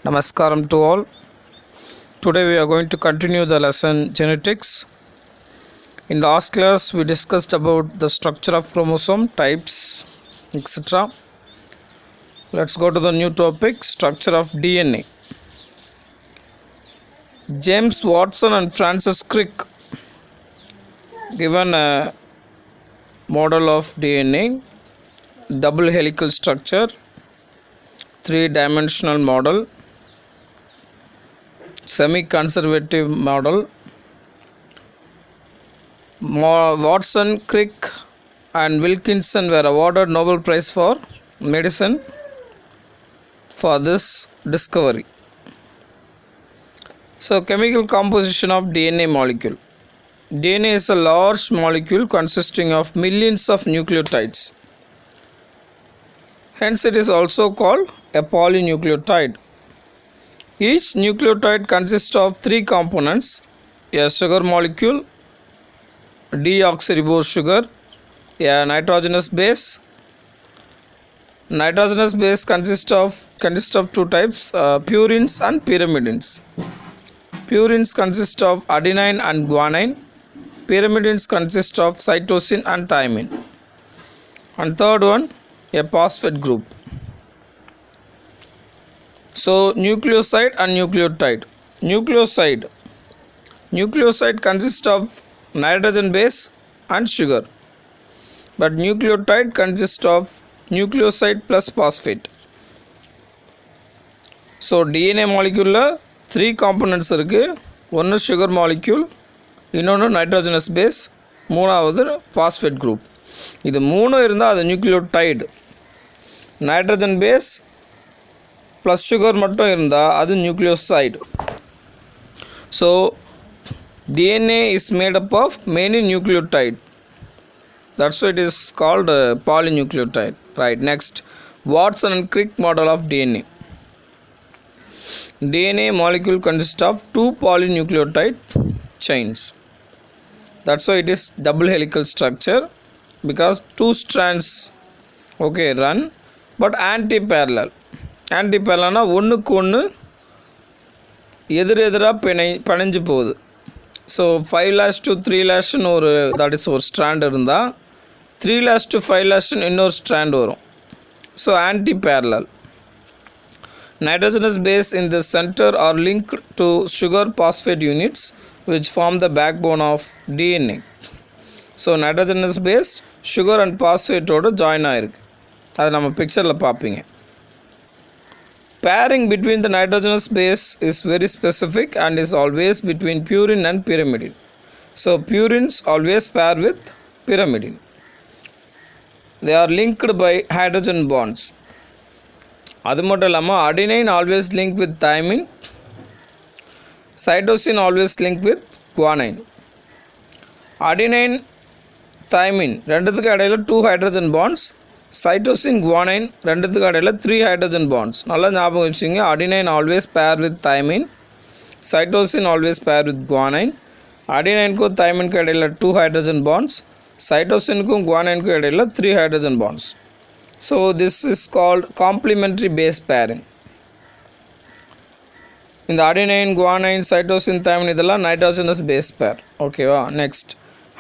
Namaskaram to all. Today we are going to continue the lesson genetics. In last class we discussed about the structure of chromosome, types, etc. Let's go to the new topic, structure of DNA. James Watson and Francis Crick given a model of DNA, double helical structure, three-dimensional model, semi-conservative model. Watson, Crick and Wilkinson were awarded Nobel Prize for Medicine for this discovery. So, chemical composition of DNA molecule. DNA is a large molecule consisting of millions of nucleotides. Hence, it is also called a polynucleotide. Each nucleotide consists of three components: a sugar molecule, deoxyribose sugar, a nitrogenous base. Nitrogenous base consists of two types, purines and pyrimidines. Purines consist of adenine and guanine. Pyrimidines consist of cytosine and thymine. And third one, a phosphate group. So, nucleoside and nucleotide. Nucleoside consists of nitrogen base and sugar, but nucleotide consists of nucleoside plus phosphate. So, DNA molecule three components irukku. One is sugar molecule, இன்னொன்று nitrogenous base, மூணாவது phosphate group. இது மூணு இருந்தால் அது nucleotide. Nitrogen base plus sugar மட்டும் இருந்தால் அது nucleoside. So DNA is made up of many nucleotides. That's why it is called polynucleotide. Right. Next, Watson and Crick model of DNA. DNA molecule consists of two polynucleotide chains. That's why it is double helical structure, because two strands run but anti-parallel. Anti-parallel na ஒன்றுக்கு ஒன்று எதிரெதிராக பிணைஞ்சு போகுது. So 5:3 ஒரு that is ஒரு strand இருந்தால் 3:5 இன்னொரு strand வரும். So anti-parallel. Nitrogenous base in the center are linked to sugar phosphate units which form the backbone of DNA. So nitrogenous base sugar and phosphate ஓட join ஆயிருக்கு. அது நம்ம பிக்சரில் பார்ப்பீங்க. Pairing between the nitrogenous base is very specific and is always between purine and pyrimidine. So purines always pair with pyrimidine. They are linked by hydrogen bonds. அது மட்டும் இல்லாமல் adenine always linked with thymine, cytosine always linked with guanine. Adenine, thymine ரெண்டுத்துக்கு இடையில 2 hydrogen bonds, cytosine, guanine ரெண்டுத்துக்கு இடையில 3 hydrogen bonds. நல்லா ஞாபகம் வச்சுங்க. adenine always pair with thymine, cytosine always pair with guanine. adenine-க்கும் thymine-க்கும் இடையில 2 hydrogen bonds, cytosine-க்கும் guanine-க்கும் இடையில 3 hydrogen bonds. So this is called complementary base pairing. In the adenine, guanine, cytosine, thymine இதெல்லாம் nitrogenous base pair. ஓகேவா? Next,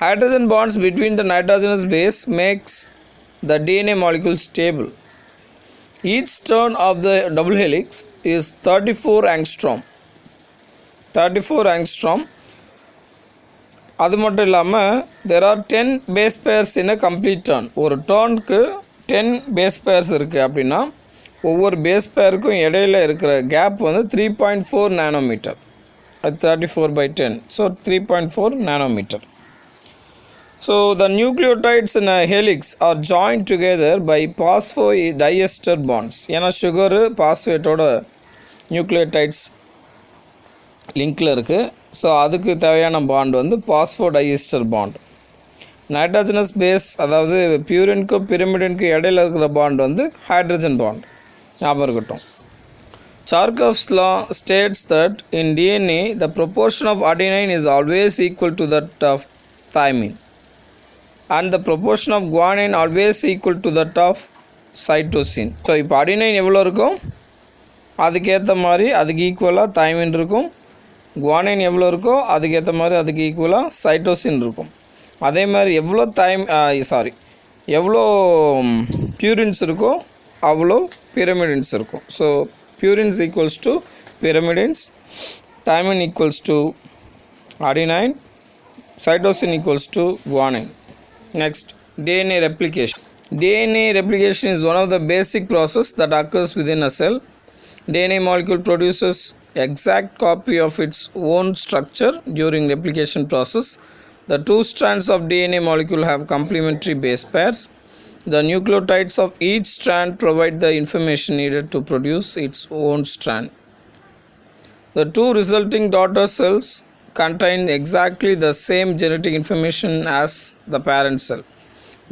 hydrogen bonds between the nitrogenous base makes the DNA molecule stable. Each turn of the double helix is 34 angstrom. 34 angstrom. அது மட்டும் இல்லாமல் there are 10 base pairs in a complete turn. ஒரு டர்னுக்கு 10 base pairs இருக்குது அப்படின்னா ஒவ்வொரு base பேருக்கும் இடையில இருக்கிற கேப் வந்து 3.4 நானோமீட்டர். அது 34/10. So 3.4 nanometre. So the nucleotides in a helix are joined together by phosphodiester bonds. ஏன்னா சுகரு பாஸ்பேட்டோட நியூக்ளியோடைட்ஸ் லிங்கில் இருக்குது. ஸோ அதுக்கு தேவையான பாண்ட் வந்து பாஸ்போடைஸ்டர் பாண்ட். நைட்ரஜனஸ் பேஸ் அதாவது பியூரினுக்கும் pyrimidine-க்கும் இடையில இருக்கிற பாண்ட் வந்து ஹைட்ரஜன் பாண்ட். ஞாபகம் இருக்கட்டும். Chargaff's law states that in DNA the proportion of adenine is always equal to that of thymine, and the proportion of guanine always equal to that of cytosine. So இப்போ adenine எவ்வளோ இருக்கும்? அதுக்கேற்ற மாதிரி அதுக்கு ஈக்குவலாக thymine இருக்கும். Guanine எவ்வளோ இருக்கோ அதுக்கேற்ற மாதிரி அதுக்கு ஈக்குவலாக சைட்டோசின் இருக்கும். அதே மாதிரி எவ்வளோ எவ்வளோ பியூரின்ஸ் இருக்கோ அவ்வளோ pyrimidines இருக்கும். So purines equals to pyrimidines, thymine equals to adenine, cytosine equals to guanine. Next, DNA replication. DNA replication is one of the basic process that occurs within a cell. DNA molecule produces exact copy of its own structure during replication process. The two strands of DNA molecule have complementary base pairs. The nucleotides of each strand provide the information needed to produce its own strand. The two resulting daughter cells contain exactly the same genetic information as the parent cell.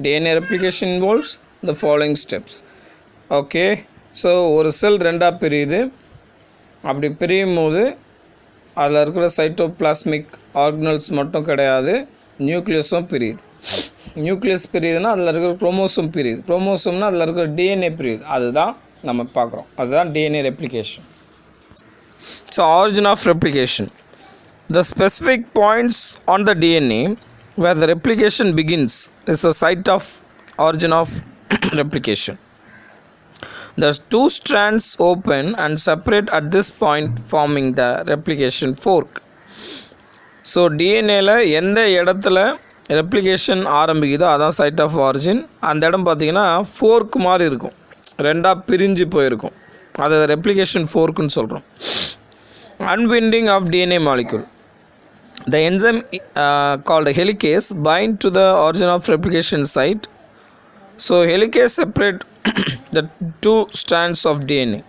DNA replication involves the following steps. Okay, so ஒரு செல் ரெண்டாக பிரியுது. அப்படி பிரியும் போது அதில் இருக்கிற cytoplasmic organelles மட்டும் கிடையாது, நியூக்ளியஸும் பிரியுது. நியூக்ளியஸ் பிரியுதுன்னா அதில் இருக்கிற குரோமோசோம் பிரியுது. குரோமோசோம்னா அதில் இருக்கிற டிஎன்ஏ பிரியுது. அதுதான் நம்ம பார்க்குறோம். அதுதான் DNA replication. So origin of replication. The specific points on the DNA where the replication begins is the site of origin of replication. The two strands open and separate at this point, forming the replication fork. So DNAல எந்த இடத்துல replication ஆரம்பிக்குதோ அதான் side of origin. அந்த இடம் பார்த்திங்கன்னா fork மாதிரி இருக்கும், ரெண்டாக பிரிஞ்சு போயிருக்கும். அதை ரெப்ளிகேஷன் ஃபோர்க்குன்னு சொல்கிறோம். Unwinding of DNA molecule. The enzyme called helicase bind to the origin of replication site. So helicase separate the two strands of DNA.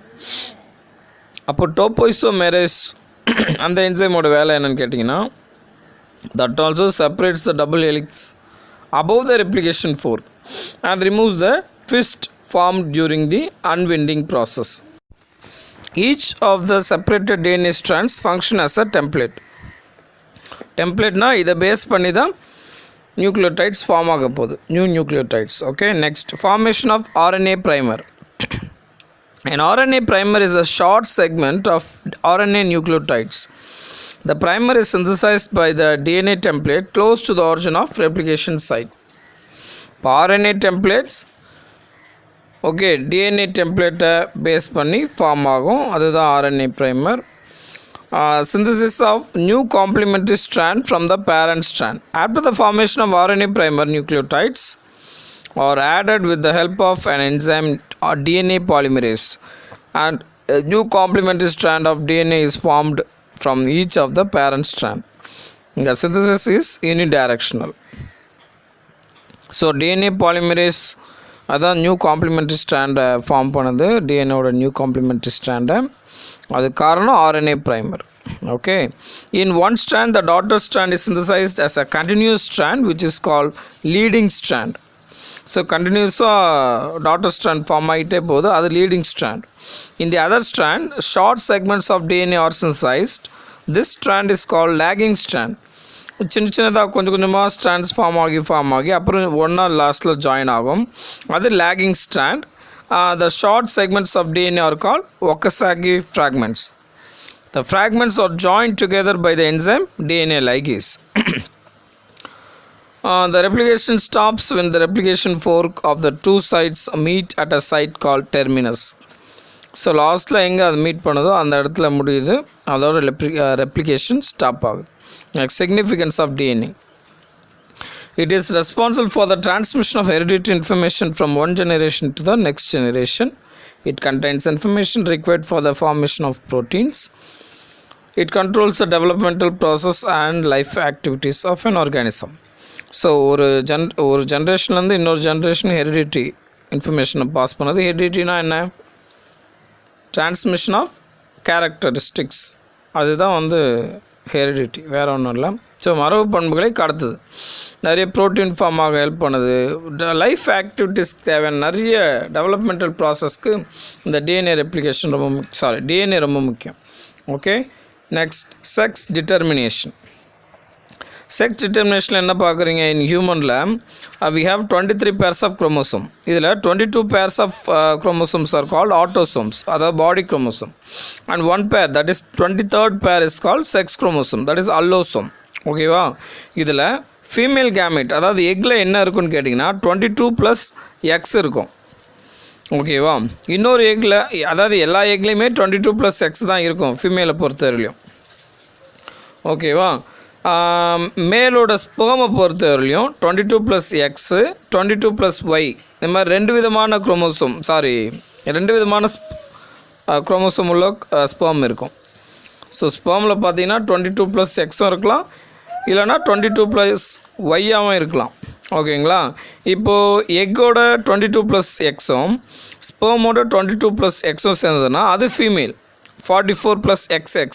அப்போ topoisomerase அந்த என்சைமோட வேலை என்னன்னு கேட்டிங்கன்னா, that also separates the double helix above the replication fork and removes the twist formed during the unwinding process. Each of the separated DNA strands function as a template. டெம்ப்ளேட்னா இதை base பண்ணி தான் nucleotides form ஆக போகுது, new nucleotides. Okay, next formation of RNA primer. An RNA primer is a short segment of RNA nucleotides. The primer is synthesized by the DNA template close to the origin of replication site. இப்போ RNA templates okay DNA டெம்ப்ளேட்டை base பண்ணி form ஆகும், அதுதான் RNA primer. Synthesis of new complementary strand from the parent strand. After the formation of RNA primer, nucleotides are added with the help of an enzyme or DNA polymerase, and a new complementary strand of DNA is formed from each of the parent strand. The synthesis is unidirectional. So DNA polymerase அதான் new complimentary ஸ்ட்ராண்டை form பண்ணுது, டிஎன்ஏவோட new complimentary ஸ்ட்ராண்டை. அது காரணம் RNA primer. Okay, in one strand the daughter strand is synthesized as a continuous strand which is called leading strand. So continuously daughter strand form ஆகிட்டே போகுது, அது leading strand. In the other strand, short segments of DNA are synthesized. This strand is called lagging strand. சின்ன சின்னதாக கொஞ்சம் கொஞ்சமாக strands form ஆகி அப்புறம் ஒன்றா லாஸ்ட்டில் ஜாயின் ஆகும், அது lagging strand. The short segments of DNA are called Okazaki fragments. The fragments are joined together by the enzyme DNA ligase. The replication stops when the replication fork of the two sites meet at a site called terminus. So லாஸ்ட்டில் எங்கே அது meet பண்ணுதோ அந்த இடத்துல முடியுது, அதோட replication stop ஆகுது. Next, significance of DNA. It is responsible for the transmission of hereditary information from one generation to the next generation. It contains information required for the formation of proteins. It controls the developmental process and life activities of an organism. So ஒரு ஜென்ரேஷன்லேருந்து இன்னொரு generation heredity இன்ஃபர்மேஷனை pass பண்ணது. ஹெரிடிட்டினா என்ன? Transmission of characteristics, அதுதான் heredity, வேறு ஒன்றும் இல்லை. So மரபு பண்புகளை கடத்துது, நிறைய ப்ரோட்டீன் ஃபார்ம் ஆக ஹெல்ப் பண்ணுது, லைஃப் ஆக்டிவிட்டீஸ்க்கு தேவையான நிறைய டெவலப்மெண்டல் ப்ராசஸ்க்கு இந்த டிஎன்ஏ ரெப்ளிகேஷன் டிஎன்ஏ ரொம்ப முக்கியம். Okay, next sex determination. Sex டிட்டர்மினேஷனில் என்ன பார்க்குறீங்க? இன் ஹியூமனில் we have 23 pairs of chromosome. இதில் 22 pairs of chromosomes are called autosomes, அதாவது பாடி chromosome. And 1 pair, that is 23rd pair is called sex chromosome, that is allosome. ஓகேவா? இதில் female gamete, அதாவது எக்கில் என்ன இருக்குன்னு கேட்டிங்கன்னா 22 + X இருக்கும். ஓகேவா? இன்னொரு எக்கில், அதாவது எல்லா எக்லேயுமே 22 + X தான் இருக்கும் ஃபீமேலை பொறுத்தவரையிலையும். ஓகேவா? மேலோட ஸ்பெர்மை பொறுத்தவரையிலையும் 22 + X 22 + Y, இந்த மாதிரி ரெண்டு விதமான குரோமோசோம் உள்ள ஸ்பெர்ம் இருக்கும். ஸோ ஸ்பெர்மில் பார்த்தீங்கன்னா 22 + Xம் இருக்கலாம், இல்லைனா 22 + Yஆகவும் இருக்கலாம். ஓகேங்களா? இப்போது எக்கோட 22 + Xம் ஸ்பெர்மோட 22 + Xம் சேர்ந்ததுன்னா அது ஃபீமேல், 44 + XX.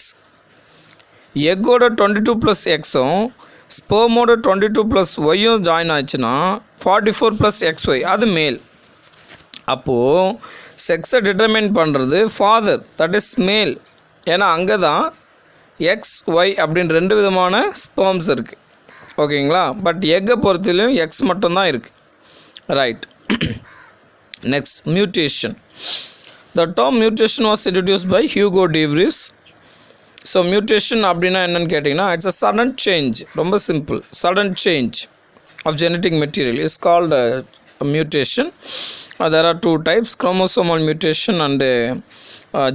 எக்கோட 22 + Xம் ஸ்பெர்மோட 22 + Yயும் ஜாயின் ஆச்சுன்னா 44 + XY, அது மேல். அப்போது செக்ஸை டிட்டர்மைன் பண்ணுறது ஃபாதர், தட் இஸ் மேல். ஏன்னா அங்கே தான் XY அப்படின்னு ரெண்டு விதமான ஸ்பெர்ம்ஸ் இருக்குது. ஓகேங்களா? பட் எக்கை பொறுத்திலையும் X மட்டும்தான் இருக்குது. Right. Next, mutation. The term mutation was introduced by Hugo de Vries. So mutation அப்படின்னா என்னென்னு கேட்டிங்கன்னா, இட்ஸ் அ சடன் சேஞ்ச். ரொம்ப simple. Sudden change of genetic material is called mutation. There are two types, chromosomal mutation and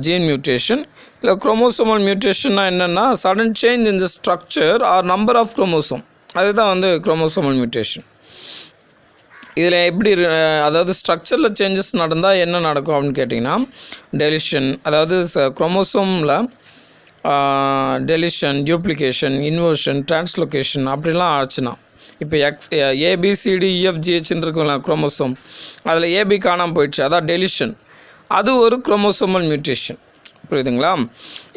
gene mutation. இல்லை chromosomal mutation என்னென்னா sudden change in the structure or number of chromosome, அதுதான் வந்து chromosomal mutation. இதில் எப்படி, அதாவது ஸ்ட்ரக்சரில் changes நடந்தால் என்ன நடக்கும் அப்படின்னு கேட்டிங்கன்னா, டெலிஷன், அதாவது குரோமோசோமில் டெலிஷன், டியூப்ளிகேஷன், இன்வர்ஷன், டிரான்ஸ்லொகேஷன் அப்படிலாம் ஆச்சுன்னா, இப்போ ABCDEFGHன்னு இருக்குங்களா குரோமோசோம், அதில் AB காணாமல் போயிடுச்சு, அதான் டெலிஷன். அது ஒரு குரோமோசோமல் மியூட்டேஷன். புரியுதுங்களா?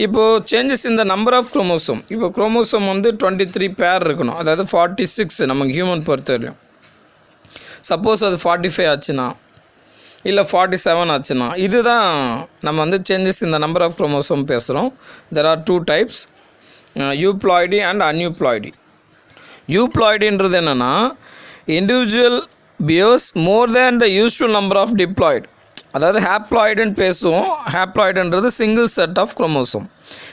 இப்போது சேஞ்சஸ் இந்த நம்பர் ஆஃப் குரோமோசோம். இப்போ குரோமோசோம் வந்து 23 பேர் இருக்கணும், அதாவது 46 நமக்கு ஹியூமன் பொறுத்தவரையும். சப்போஸ் அது 45 ஆச்சுன்னா, இல்லை 47 ஆச்சுன்னா, இதுதான் நம்ம வந்து சேஞ்சஸ் இந்த நம்பர் ஆஃப் குரோமோசோம் பேசுகிறோம். There are 2 types, euploidy and aneuploidy. யூப்ளாய்டுன்றது என்னென்னா, individual bears more than the usual number of diploid. அதாவது ஹேப்ளாய்டுன்னு பேசுவோம். ஹேப்ளாய்டுன்றது சிங்கிள் செட் ஆஃப் குரோமோசோம்.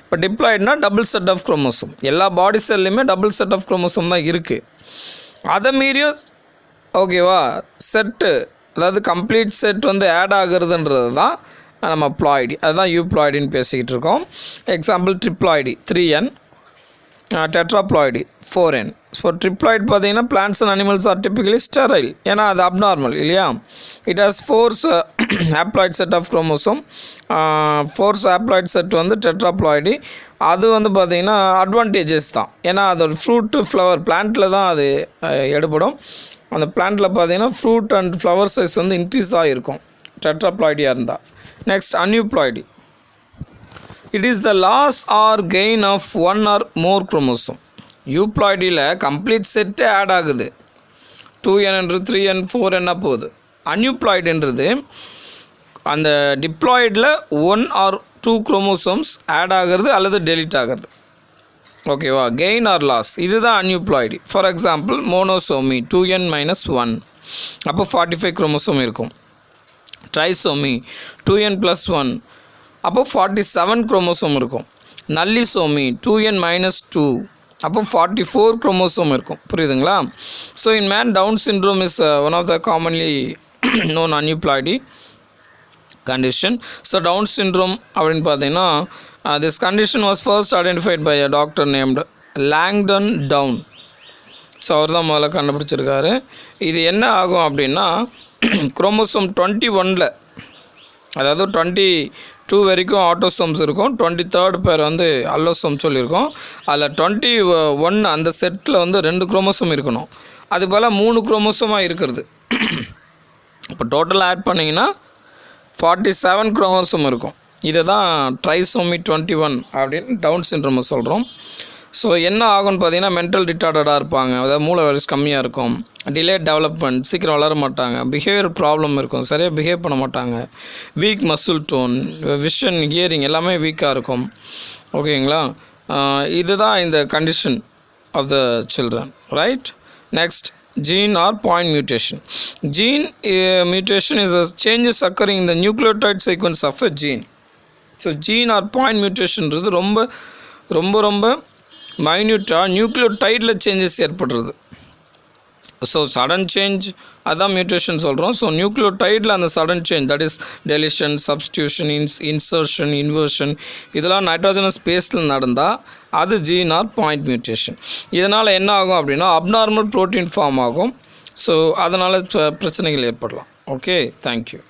இப்போ டிப்ளாய்டுனா டபுள் செட் ஆஃப் குரோமோசோம். எல்லா பாடி செல்லையுமே டபுள் செட் ஆஃப் குரோமோசோம் தான் இருக்குது. அதை மீறியும் ஓகேவா செட்டு, அதாவது கம்ப்ளீட் செட் வந்து ஆட் ஆகுறதுன்றது தான் நம்ம ப்ளாய்டி, அதுதான் யூப்ளாய்டின்னு பேசிக்கிட்டு இருக்கோம். Example triploidy 3N, டெட்ராப்ளாய்டி 4N. So triploid பார்த்தீங்கன்னா plants and animals are typically sterile, ஏன்னா அது அப்நார்மல் இல்லையா. It has 4 haploid set of chromosome. 4 haploid set வந்து டெட்ராப்ளாய்டி. அது வந்து பார்த்திங்கன்னா அட்வான்டேஜஸ் தான், ஏன்னா அதோட ஃப்ரூட்டு ஃப்ளவர் பிளான்ட்டில் தான் அது எடுபடும். அந்த பிளான்ட்டில் பார்த்தீங்கன்னா ஃப்ரூட் அண்ட் ஃப்ளவர் சைஸ் வந்து இன்க்ரீஸ் ஆகிருக்கும் டெட்ராப்ளாய்டியாக இருந்தால். Next, aneuploidy. It is the loss or gain of 1 or more chromosome. யூப்ளாய்டியில் கம்ப்ளீட் செட்டு ஆட் ஆகுது, 2N 3N 4N போகுது. அன்யூப்ளாய்டுன்றது அந்த டிப்ளாய்டில் 1 or 2 குரோமோசோம்ஸ் ஆட் ஆகிறது அல்லது டெலிட் ஆகிறது. ஓகேவா? கெயின் ஆர் லாஸ், இதுதான் aneuploidy. For example monosomy 2N - 1, அப்போ 45 குரோமோசோம் இருக்கும். ட்ரைசோமி 2N + 1, அப்போ 47 குரோமோசோம் இருக்கும். நல்லிசோமி 2N - 2, அப்போ 44 குரோமோசோம் இருக்கும். புரியுதுங்களா? So in man Down syndrome is one of the commonly known aneuploidy condition. So Down syndrome அப்படின்னு பார்த்தீங்கன்னா, this condition was first identified by a doctor named Langdon Down. So அவர் தான் முதல்ல கண்டுபிடிச்சிருக்காரு. இது என்ன ஆகும் அப்படின்னா, குரோமோசோம் 21ல், அதாவது 22 வரைக்கும் ஆட்டோசோம்ஸ் இருக்கும், 23rd பேர் வந்து அல்லோசோம் சொல்லியிருக்கோம். அதில் 21 அந்த செட்டில் வந்து 2 குரோமோசோம் இருக்கணும். அது போல் 3 குரோமோசோமாக இருக்கிறது. இப்போ டோட்டலாக ஆட் பண்ணிங்கன்னா 47 குரோமோசோம் இருக்கும். இதை தான் ட்ரைசோமி 21 அப்படின்னு டவுன் சிண்ட்ரோமை சொல்கிறோம். ஸோ என்ன ஆகும்னு பார்த்தீங்கன்னா, மென்டல் ரிட்டார்டடாக இருப்பாங்க, அதாவது மூளை வயசு கம்மியாக இருக்கும், டிலேட் டெவலப்மெண்ட், சீக்கிரம் வளர மாட்டாங்க, பிஹேவியர் ப்ராப்ளம் இருக்கும், சரியாக பிஹேவ் பண்ண மாட்டாங்க, weak muscle tone, vision, hearing எல்லாமே வீக்காக இருக்கும். ஓகேங்களா? இதுதான் இந்த condition of the children, right? Next, gene or point mutation. Gene mutation is a changes occurring in the nucleotide sequence of a gene. So gene or point mutation ரொம்ப மைன்யூட்டாக நியூக்ளியோடைடில் changes ஏற்படுறது. So sudden change அதான் mutation சொல்கிறோம். So நியூக்ளியோடைடில் அந்த sudden change, that is deletion, substitution, insertion, inversion, இதெல்லாம் nitrogenous பேஸில் நடந்தால் அது gene R point mutation. இதனால் என்ன ஆகும் அப்படின்னா அப்நார்மல் ப்ரோட்டீன் ஃபார்ம் ஆகும். ஸோ அதனால் பிரச்சனைகள் ஏற்படலாம். Okay, thank you.